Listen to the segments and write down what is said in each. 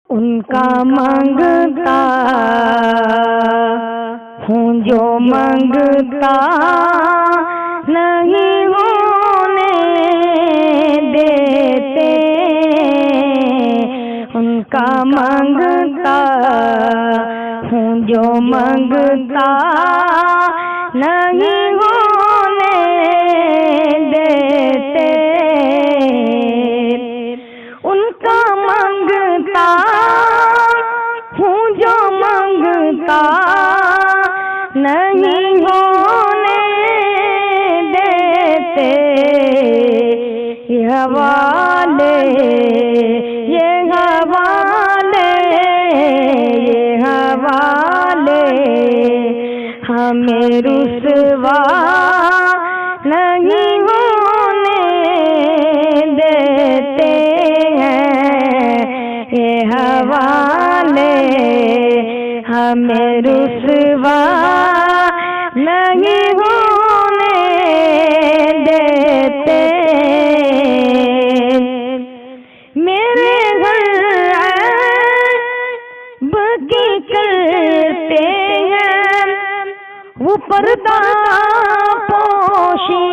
उनका मांगता हूँ जो मांगता नहीं होने देते। उनका मांगता हूँ जो मांगता नहीं होने देते। उनका मांगता हूँ जो मांगता नहीं होने देते। ये हवाले ये हवाले ये हवाले हमें रुसवा नहीं होने देते हैं। ये हवाले हमें रुसवा नहीं होने देते। मेरे बकी करते हैं वो पर्दा पोशी।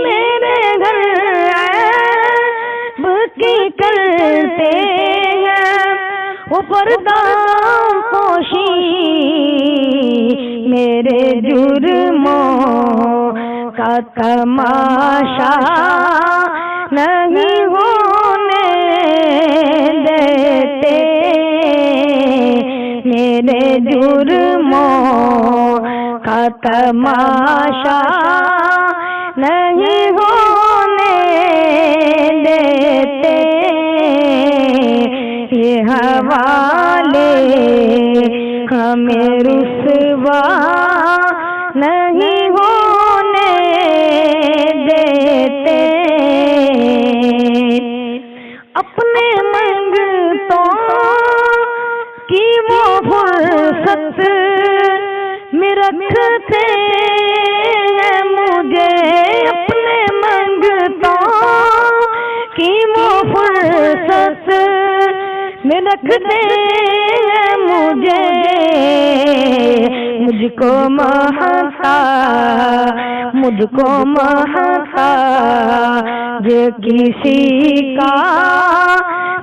मेरे घर बकी करते हैं वो पर्दा पोशी। मेरे जुर्मों का तमाशा नहीं होने देते। मेरे जुर्मों का तमाशा नहीं होने देते। ये हवाले हमें रुसवा नहीं होने देते। अपने मंगतों की वो फुर्सत में रखते हैं मुझे। अपने मंगतों की वो फुर्सत में रखते हैं मुझे। मुझको महता जो किसी का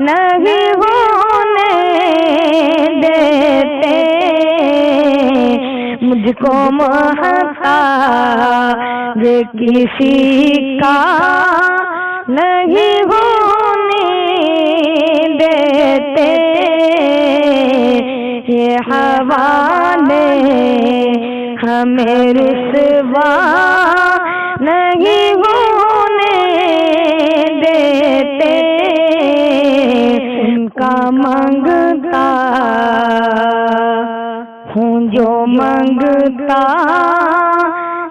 नहीं होने देते। मुझको महता जो किसी का नहीं होने देते। ये हवाले हमें रुसवा नहीं होने देते। उनका मांगता हूँ जो मांगता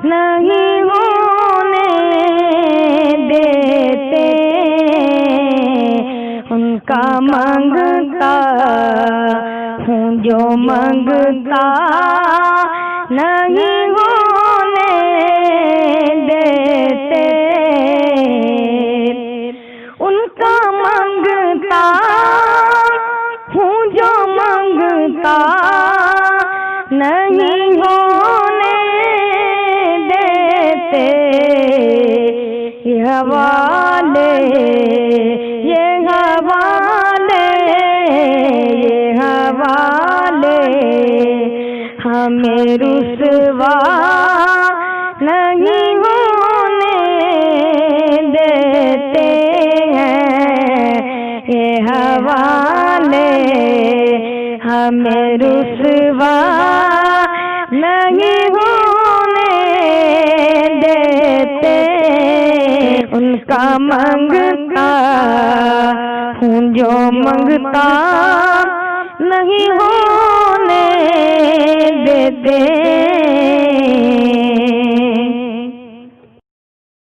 नहीं होने देते। उनका मांगता हूँ जो मांगता नहीं होने देते। उनका मांगता हूँ जो मांगता नहीं होने देते। ये हवाले ये हवाले ये हवाले हमें रुसवा नहीं होने देते हैं। ये हवाले हमें रुसवा नहीं होने देते। उनका मांगता हूँ जो मांगता नहीं होने देते।